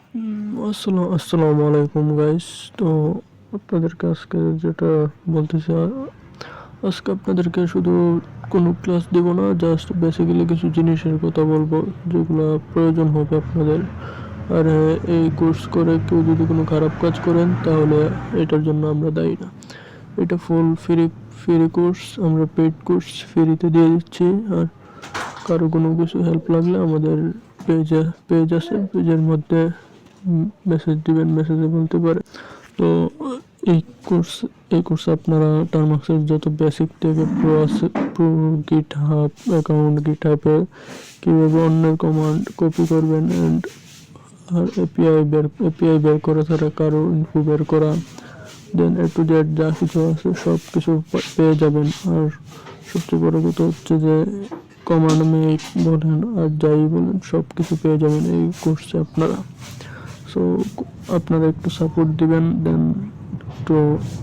আসসালামু আলাইকুম গাইস। তো আপনাদেরকে আজকে যেটা বলতেছি, আজকে আপনাদেরকে শুধু কোনো ক্লাস দেব না, জাস্ট বেসিক্যালি কিছু জিনিসের কথা বলবো যেগুলো প্রয়োজন হবে আপনাদের। আর এই কোর্স করে কেউ যদি কোনো খারাপ কাজ করেন তাহলে এটার জন্য আমরা দায়ী না। এটা ফুল ফ্রি ফ্রি কোর্স, আমরা পেইড কোর্স ফ্রিতে দিয়ে দিচ্ছি। আর কারো কোনো কিছু হেল্প লাগলে আমাদের পেজ আছে, পেজের মধ্যে মেসেজ দিবেন, মেসেজে বলতে পারে। তো এই কোর্স এই কোর্সে আপনারা টার্মাক্সের যত বেসিক থেকে প্রো আছে, প্রো গিট হাব অ্যাকাউন্ট, গিট হাবে কীভাবে অন্যের কমান্ড কপি করবেন অ্যান্ড আর এপিআই বের করা ছাড়া কারো ইনফো বের করা, দেন এ টু জেড যা কিছু আছে সব কিছু পেয়ে যাবেন। আর সবচেয়ে বড় কথা হচ্ছে যে কমান্ড মেক বলেন আর যাই বলেন সব কিছু পেয়ে যাবেন এই কোর্সে আপনারা। সো আপনারা একটু সাপোর্ট দিবেন, দেন একটু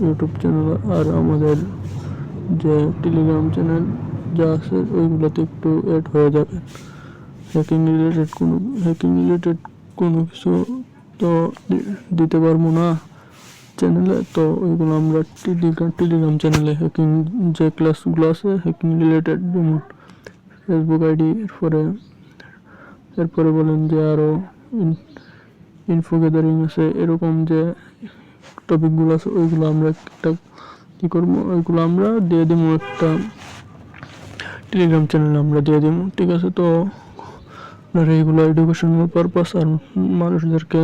ইউটিউব চ্যানেল আর আমাদের যে টেলিগ্রাম চ্যানেল যা আছে ওইগুলোতে একটু অ্যাড হয়ে যাবে। হ্যাকিং রিলেটেড কোনো কিছু তো দিতে পারবো না চ্যানেলে, তো ওইগুলো আমরা টেলিগ্রাম চ্যানেলে হ্যাকিং যে ক্লাসগুলো আছে হ্যাকিং রিলেটেড, যেমন ফেসবুক আইডি, এরপরে বলেন যে আরও ইনফো গ্যাদারিং আছে, এরকম যে টপিকগুলো আছে ওইগুলো আমরা একটা কী করবো, ওইগুলো আমরা দিয়ে দেবো একটা টেলিগ্রাম চ্যানেলে আমরা দিয়ে দেবো, ঠিক আছে? তো আপনারা এইগুলো এডুকেশনাল পারপাস আর মানুষদেরকে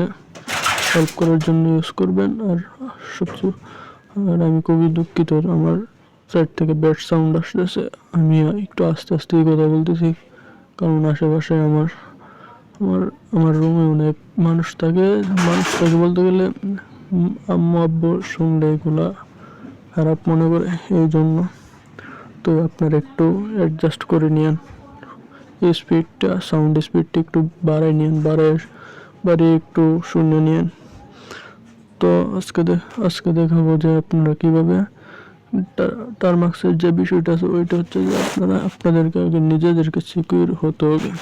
হেল্প করার জন্য ইউজ করবেন। আর সবচেয়ে আমি খুবই দুঃখিত, আমার সাইড থেকে ব্যাড সাউন্ড আসতেছে, আমি একটু আস্তে আস্তে কথা বলতেছি কারণ আশেপাশে আমার আমার আমার রুমে অনেক মানুষ থাকে বলতে গেলে আম্মু আব্বু শুনলে এগুলা খারাপ মনে করে, এই জন্য। তো আপনারা একটু অ্যাডজাস্ট করে নিন, এই স্পিডটা, সাউন্ড স্পিডটা একটু বাড়াই নিন, বাড়িয়ে একটু শুনে নিন। তো আজকে দেখাবো যে আপনারা কীভাবে টার্মাক্সের যে বিষয়টা আছে ওইটা হচ্ছে যে আপনাদেরকে আগে নিজেদেরকে সিকিউর হতে হবে।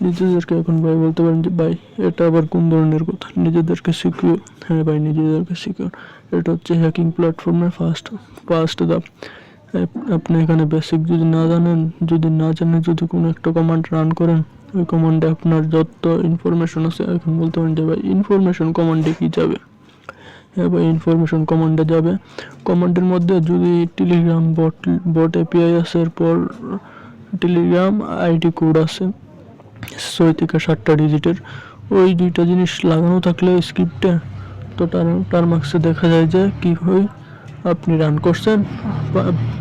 নিজেদেরকে এখন ভাই বলতে পারেন যে ভাই এটা আবার কোন ধরনের কথা, নিজেদেরকে সিকিউর। হ্যাঁ ভাই, নিজেদেরকে সিকিউর। এটা হচ্ছে হ্যাকিং প্ল্যাটফর্মের ফার্স্ট ধাপ। আপনি এখানে বেসিক যদি না জানেন যদি কোনো একটা কমান্ড রান করেন, ওই কমান্ডে আপনার যত ইনফরমেশন আছে, এখন বলতে পারেন যে ভাই ইনফরমেশন কমান্ডে কী যাবে। হ্যাঁ ভাই, ইনফরমেশন কমান্ডে যাবে। কমান্ডের মধ্যে যদি টেলিগ্রাম বট এপিআই আছে, এরপর টেলিগ্রাম আইডি কোড আছে 6 থেকে 7টা ডিজিটের, ওই দুইটা জিনিস লাগানো থাকলে স্ক্রিপ্টে, তো টার্মাক্সে দেখা যায় যে কী হয়, আপনি রান করছেন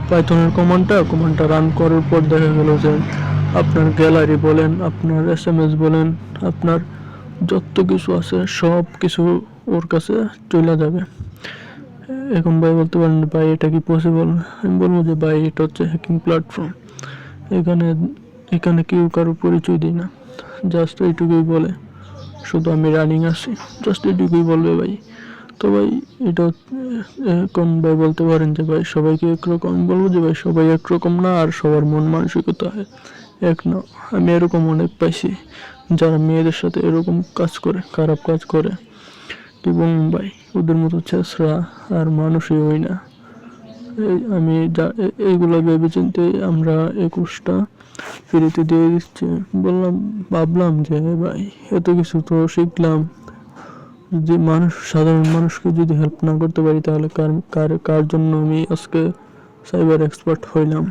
পাইথনের কমান্ডটা রান করার পর দেখা গেল যে আপনার গ্যালারি বলেন, আপনার SMS বলেন, আপনার যত কিছু আছে সব কিছু ওর কাছে চলে যাবে। এখন ভাই বলতে পারেন ভাই এটা কি পসিবল? আমি বলবো যে ভাই এটা হচ্ছে হ্যাকিং প্ল্যাটফর্ম। এখানে কেউ কারো পরিচয় দিই না, জাস্ট এইটুকুই বলে শুধু আমি রানিং আছি, জাস্ট এইটুকুই বলবে ভাই। তো ভাই এটা এখন ভাই বলতে পারেন যে ভাই সবাইকে একরকম, আমি বলবো যে ভাই সবাই একরকম না, আর সবার মন মানসিকতা এক না। আমি এরকম অনেক পাইছি যারা মেয়েদের সাথে এরকম কাজ করে, খারাপ কাজ করে, এবং ভাই ওদের মতো ছেঁচড়া আর মানুষই হই না। আমি এইগুলো ভেবে চিন্তে আমরা 21টা ফ্রিতে দিয়ে দিচ্ছি। ভাবলাম যে ভাই এত কিছু তো শিখলাম, যে সাধারণ মানুষকে যদি হেল্প না করতে পারি তাহলে কার জন্য আমি আজকে সাইবার এক্সপার্ট হইলাম।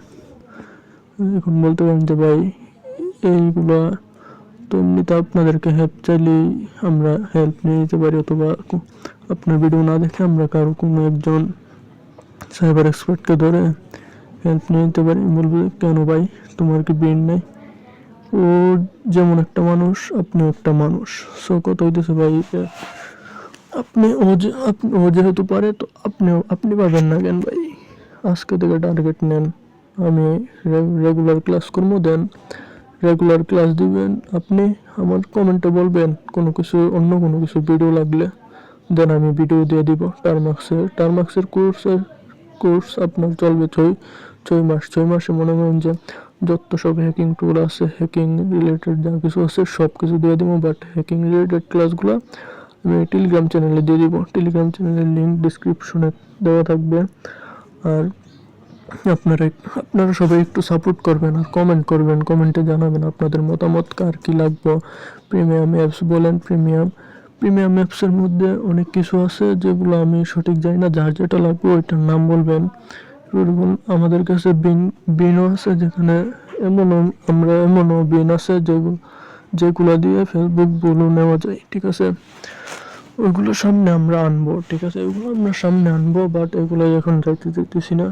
এখন বলতে পারেন যে ভাই এইগুলো তো এমনিতে আপনাদেরকে হেল্প চাইলেই আমরা হেল্প নিয়ে নিতে পারি, অথবা আপনার ভিডিও না দেখে আমরা কোনো একজন সাইবার এক্সপার্টকে ধরে হেল্প নিয়ে নিতে পারি। বলবো কেন ভাই, তোমার কি ব্রেন নাই? ও যেমন একটা মানুষ, আপনিও একটা মানুষ। সো কত হইতেছে ভাই, ও যেহেতু পারে তো আপনি পারবেন না কেন ভাই? আজকে থেকে টার্গেট নেন, আমি রেগুলার ক্লাস করবো, দেন রেগুলার ক্লাস দিবেন। আপনি আমার কমেন্টে বলবেন অন্য কোনো কিছু ভিডিও লাগলে, দেন আমি ভিডিও দিয়ে দিব। টার্মাক্সের কোর্স আপনার চলবে 6 মাস। 6 মাসে মনে করেন যে যত সব হ্যাকিং টুল আছে, হ্যাকিং রিলেটেড যা কিছু আছে সব কিছু দিয়ে দিব। বাট হ্যাকিং রিলেটেড ক্লাসগুলো আমি টেলিগ্রাম চ্যানেলে দিয়ে দিব। টেলিগ্রাম চ্যানেলের লিঙ্ক ডিসক্রিপশনে দেওয়া থাকবে। আর আপনারা আপনারা সবাই একটু সাপোর্ট করবেন আর কমেন্ট করবেন, কমেন্টে জানাবেন আপনাদের মতামত, কার কী লাগবে। প্রিমিয়াম অ্যাপস বলেন, প্রিমিয়াম অ্যাপসের মধ্যে অনেক কিছু আছে যেগুলো আমি সঠিক জানি না, যার যেটা লাগবে ওইটার নাম বলবেন। এরকম আমাদের কাছে বিনও আছে, যেখানে এমনও বিন আছে যেগুলো দিয়ে ফেসবুক ব্লু নেওয়া যায়, ঠিক আছে। ওইগুলো সামনে আমরা আনবো, ঠিক আছে, ওইগুলো আমরা সামনে আনবো, বাট এগুলো এখন যাইতেছি না।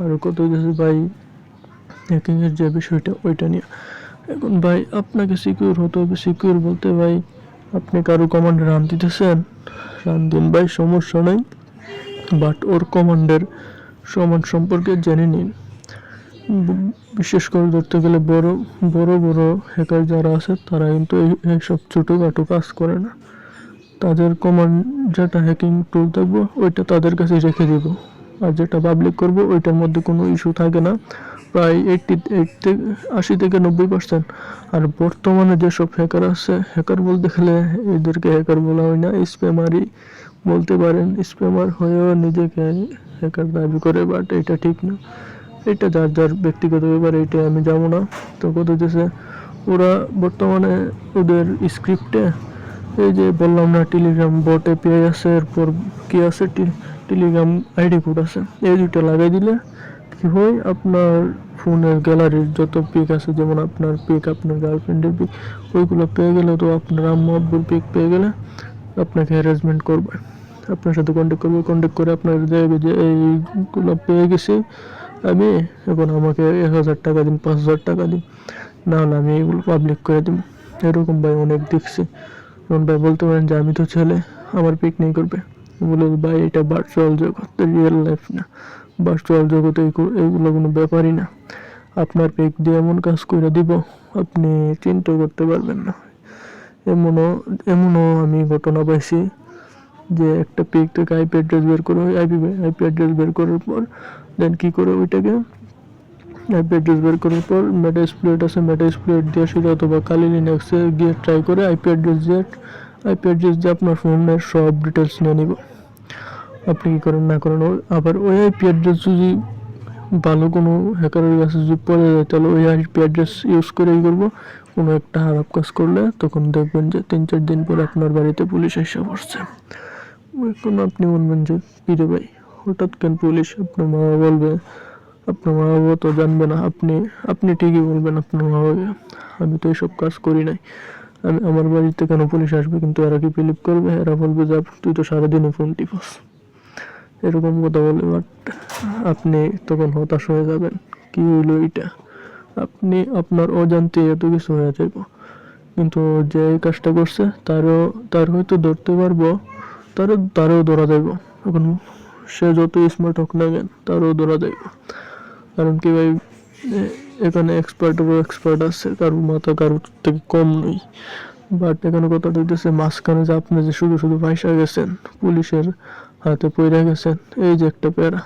আর কত হইতেছে ভাই হ্যাকিংয়ের যে বিষয়টা ওইটা নিয়ে। এখন ভাই আপনাকে সিকিউর হতে হবে। সিকিউর বলতে ভাই আপনি কারো কমান্ডে রান দিতেছেন, রান দিন ভাই, সমস্যা নাই, বাট ওর কমান্ডের সমান সম্পর্কে জেনে নিন। বিশেষ করে ধরতে গেলে বড় বড় হ্যাকার যারা আছে তারা কিন্তু এইসব ছোটোখাটো কাজ করে না। তাদের কমান্ড যেটা হ্যাকিং টুল থাকবো ওইটা তাদের কাছে রেখে দিব, আর যেটা পাবলিক করব ওইটার মধ্যে কোনো ইস্যু থাকে না, প্রায় 80 থেকে 90%। আর বর্তমানে যেসব হ্যাকার আছে, হ্যাকার বলতে গেলে এদেরকে হ্যাকার বলা হয় না, স্প্যামারই বলতে পারেন। স্প্যামার হয়েও নিজেকে হ্যাকার দাবি করে, বাট এটা ঠিক না। এটা যার যার ব্যক্তিগত ব্যাপার, এটা আমি যাবো না। তো কত হচ্ছে ওরা বর্তমানে ওদের স্ক্রিপ্টে এই যে বললাম না টেলিগ্রাম বট এপিআই আছে, এরপর কি আছে টেলিগ্রাম আইডি কোড আছে, এই দুইটা লাগাই দিলে কি হয়, আপনার ফোনের গ্যালারির যত পিক আছে, যেমন আপনার পিক, আপনার গার্লফ্রেন্ডের পিক, ওইগুলো পেয়ে গেলে, তো আপনার আম্মু আব্বুর পিক পেয়ে গেলে আপনাকে হ্যারাসমেন্ট করবে, আপনার সাথে কন্ট্যাক্ট করবে। কন্ট্যাক্ট করে আপনার দেখবে যে এইগুলো পেয়ে গেছি আমি, এখন আমাকে 1000 টাকা দিন, 5000 টাকা দিন, নাহলে আমি এগুলো পাবলিক করে দিব। এরকম ভাই অনেক দেখছি। যেমন ভাই বলতে পারেন যে আমি তো ছেলে, আমার পিক নেই করবে, বলে ভাই এটা ভার্চুয়াল জগৎ, রিয়েল লাইফ না। ভার্চুয়াল জগতে এইগুলো কোনো ব্যাপারই না। আপনার পিক দিয়ে এমন কাজ করে দিব আপনি চিন্তা করতে পারবেন না। এমনও আমি ঘটনা পাইছি যে একটা পিক থেকে আইপি অ্যাড্রেস বের করে, আইপি অ্যাড্রেস বের করার পর দেন কী করে ওইটাকে আইপি অ্যাড্রেস বের করার পর মেটা স্প্লয়েট আছে, মেটা স্প্লয়েট দিয়ে শুধু অথবা কালি লিনাক্সে গিয়ে ট্রাই করে আইপি অ্যাড্রেস দিয়ে আপনার ফোনের সব ডিটেলস নিয়ে নিব। আপনি কী করেন না করেন, আবার ওই আইপি অ্যাড্রেস যদি ভালো কোনো হ্যাকারের কাছে যদি পড়ে যায়, তাহলে ওই আইপি অ্যাড্রেস ইউজ করেই করবো। কোনো একটা খারাপ কাজ করলে তখন দেখবেন যে 3-4 দিন পর আপনার বাড়িতে পুলিশ এসে পড়ছে। এখন আপনি বলবেন যে কিরে ভাই হঠাৎ কেন পুলিশ? আপনার মা বলবে, আপনার মা বাবা তো জানবে না, আপনি ঠিকই বলবেন আপনার মা বাবা, আমি তো এইসব কাজ করি নাই, আমার বাড়িতে কেন পুলিশ আসবে? কিন্তু এরা কি বিলিভ করবে? এরা বলবে যে তুই তো সারাদিনই ফোন টিপস, এরকম কথা বলে। বাট আপনি তখন হতাশ হয়ে যাবেন, কি হইলো এটা, আপনি আপনার অজান্তে এত কিছু হয়ে যাইব। কিন্তু যে এই কাজটা করছে তার হয়তো ধরতে পারবো, তারও ধরা যাইব। এখন সে যত স্মার্ট হোক না কেন তারও ধরা যাইব। কারণ কি ভাই, এখানে এক্সপার্ট আছে, কারোর মাথা কারোর থেকে কম নই। বাট এখানে কথা হইতেছে মাঝখানে যে আপনি যে শুধু পয়সা গেছেন, পুলিশের হাতে পইরা গেছেন, এই যে একটা প্যারা,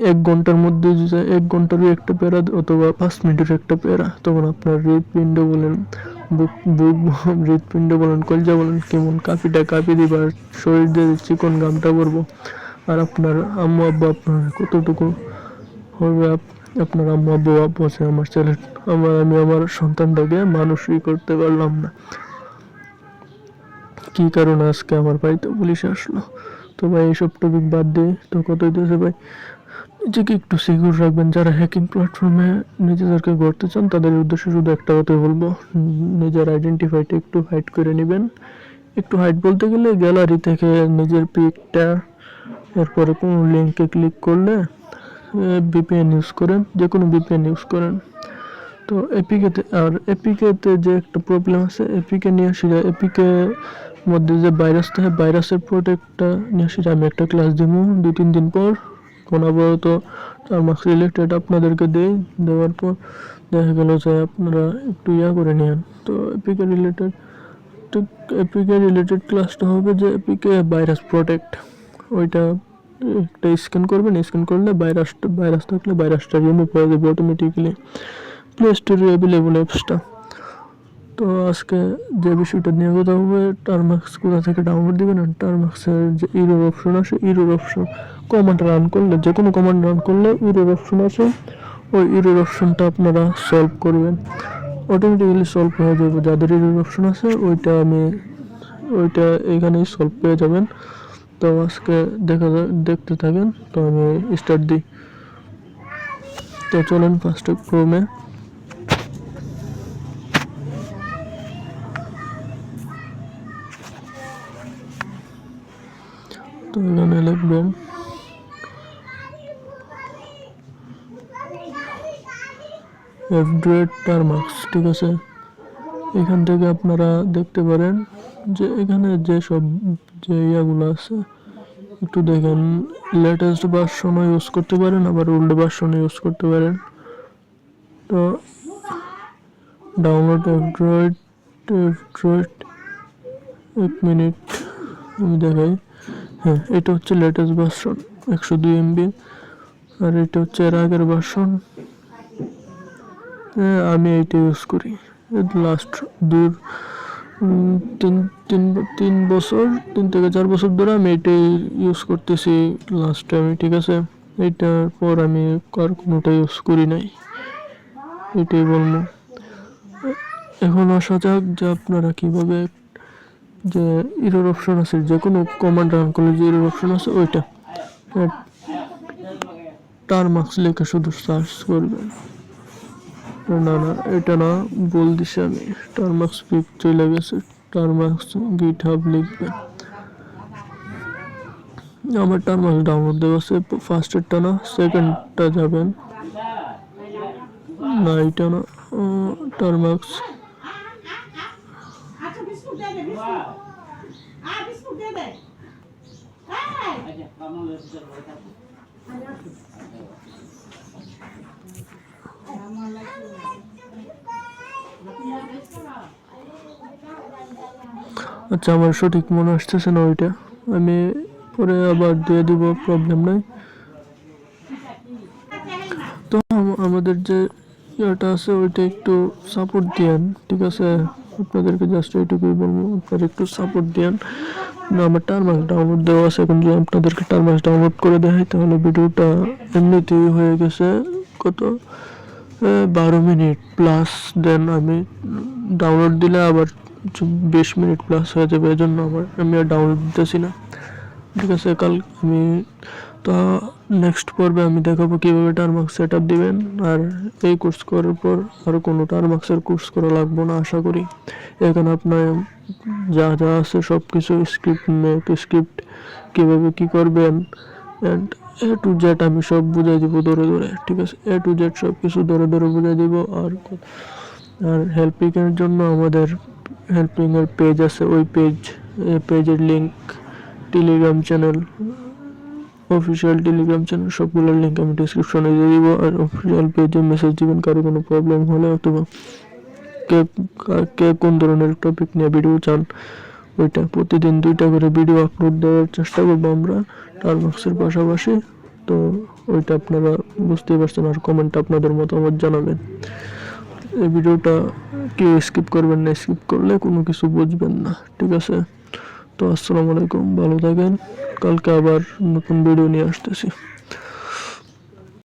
1 ঘন্টার মধ্যে যে 1 ঘন্টারই একটা প্যারা অথবা 5 মিনিটের একটা প্যারা, তখন আপনার হৃৎপিণ্ড বলেন, হৃৎপিণ্ড বলেন, কলজা বলেন, কেমন কাঁপি দিবার, শরীর দিয়ে চিকন ঘামটা পড়বো। আর আপনার আম্মু আব্বা আপনার কতটুকু হবে, আপনার আম্মু আব্বু বলছে আমি আমার সন্তানটাকে মানুষই করতে পারলাম না, কি কারণে আজকে আমার বাড়িতে পুলিশ আসলো। তো ভাই এইসব টপিক বাদ দিয়ে তো কত হইতেছে ভাই, নিজেকে একটু সিকিউর রাখবেন। যারা হ্যাকিং প্ল্যাটফর্মে নিজেদেরকে গড়তে চান তাদের উদ্দেশ্যে শুধু একটা কথাই বলবো, নিজের আইডেন্টিফাইটা একটু হাইড করে নেবেন। একটু হাইড বলতে গেলে গ্যালারি থেকে নিজের পিকটা, এরপরে কোনো লিঙ্কে ক্লিক করলে ভিপিএন ইউজ করেন, যে কোনো ভিপিএন ইউজ করেন। তো এপিকেতে যে একটা প্রবলেম আছে, এপিকে নিয়ে আসি, এপিকে মধ্যে যে ভাইরাস থাকে, ভাইরাসের প্রোটেক্টটা নিয়ে আসি আমি একটা ক্লাস দিব 2-3 দিন পর। কোন আপাতত টার্মাক্স রিলেটেড আপনাদেরকে দেওয়ার পর দেখা গেল যে আপনারা একটু করে নেন। তো এপিকে রিলেটেড ক্লাসটা হবে যে এপিকে ভাইরাস প্রোটেক্ট, ওইটা একটা স্ক্যান করবেন, স্ক্যান করলে ভাইরাস থাকলে ভাইরাসটা রিমুভ হয়ে যাবে অটোমেটিক্যালি প্লে স্টোরে অ্যাভেলেবল অ্যাপসটা। তো আজকে যে বিষয়টা নিয়ে কথা হবে, টারমাক্স কোথা থেকে ডাউনলোড দিবেন। টারমাক্সের যে ইরোর অপশন আছে, ইরোর অপশন কমান্ড রান করলে, যে কোনো কমান্ড রান করলে ইরোর অপশন আছে, ওই ইরোর অপশনটা আপনারা সলভ করবেন, অটোমেটিক্যালি সলভ হয়ে যাবে। যাদের ইরোর অপশন আছে ওইটা এখানেই সলভ পেয়ে যাবেন। তো আজকে দেখতে থাকেন। তো আমি স্টার্ট দিই। তো চলেন ফার্স্টে ক্রোমে, তো এখানে লিখবেন অ্যাপগ্রেড টারমাক্স, ঠিক আছে। এখান থেকে আপনারা দেখতে পারেন যে এখানে যে সব যে ইয়াগুলো আছে একটু দেখেন, লেটেস্ট ভার্সনও ইউজ করতে পারেন, আবার ওল্ড ভার্সনও ইউজ করতে পারেন। তো ডাউনলোড অ্যান্ড্রয়েড, এক মিনিট আমি দেখাই। হ্যাঁ, এটা হচ্ছে লেটেস্ট ভার্সন 102 MB, আর এটা হচ্ছে এর আগের ভার্সন। আমি এইটা ইউজ করি লাস্ট তিন বছর, 3 থেকে 4 বছর ধরে আমি এটাই ইউজ করতেছি লাস্ট টাইমে, ঠিক আছে। এইটার পর আমি আর কোনোটা ইউজ করি নাই, এটাই বলবো। এখন আসা যাক যে আপনারা কীভাবে, যে ইরোর অপশন আছে, যে কোনো কমান্ড রান করলে যে ইরোর অপশন আছে ওইটা টারমাক্স লিখে শুধু সার্চ করবেন। না, এটা না, বল দিছি আমি, টারমাক্স পিক চলে গেছে, টারমাক্স গিটহাব লিখবেন। আমার টারমাক্স ডাউনলোড দেওয়া আছে, ফার্স্টেরটা না, সেকেন্ডটা যাবেন। না, এটা না, টারমাক্স আচ্ছা, আমার সঠিক মনে আসতেছে না ওইটা, আমি পরে আবার দিয়ে দিব, প্রবলেম নাই। তো আমাদের যে ইয়েটা আছে ওইটা একটু সাপোর্ট দিয়েন, ঠিক আছে। আপনাদেরকে জাস্ট এইটুকুই বলবো, আপনারা একটু সাপোর্ট দিয়েন। না, আমার টারমাক্স ডাউনলোড দেওয়া আছে, এখন যদি আপনাদেরকে টারমাক্স ডাউনলোড করে দেয় তাহলে ভিডিওটা এমনিতেই হয়ে গেছে কত 12 মিনিট প্লাস, দেন আমি ডাউনলোড দিলে আবার 20 মিনিট প্লাস হয়ে যাবে, এই জন্য আমি আর ডাউনলোড দিতেছি না, ঠিক আছে। কাল আমি তো নেক্সট পর্বে আমি দেখাবো কীভাবে টারমাক্স সেট আপ দিবেন। আর এই কোর্স করার পর আর কোনো টারমাক্সের কোর্স করা লাগবে না আশা করি। এখানে আপনার যা যা আছে সব কিছু স্ক্রিপ্ট কীভাবে কী করবেন অ্যান্ড A to Z আমি সব বুঝাই দিব ধরে, ঠিক আছে। A to Z সব কিছু ধরে বুঝাই দিব। আর হেল্পিংয়ের জন্য আমাদের হেল্পিংয়ের পেজ আছে, ওই পেজের link, Telegram channel, official Telegram channel, সবগুলোর লিঙ্ক আমি ডিসক্রিপশনে দিয়ে দিব। আর অফিসিয়াল পেজে মেসেজ দিবেন কারো কোনো প্রবলেম হলে, অথবা কে কোন ধরনের টপিক নিয়ে ভিডিও চান, ওইটা প্রতিদিন 2টা করে ভিডিও আপলোড দেওয়ার চেষ্টা করবো আমরা টারমাক্সের পাশাপাশি। তো ওইটা আপনারা বুঝতেই পারছেন, আর কমেন্টে আপনাদের মতামত জানাবেন। এই ভিডিওটা কেউ স্কিপ করবেন না, স্কিপ করলে কোনো কিছু বুঝবেন না, ঠিক আছে। তো আসসালামু আলাইকুম, ভালো থাকেন, কালকে আবার নতুন ভিডিও নিয়ে আসতেছি।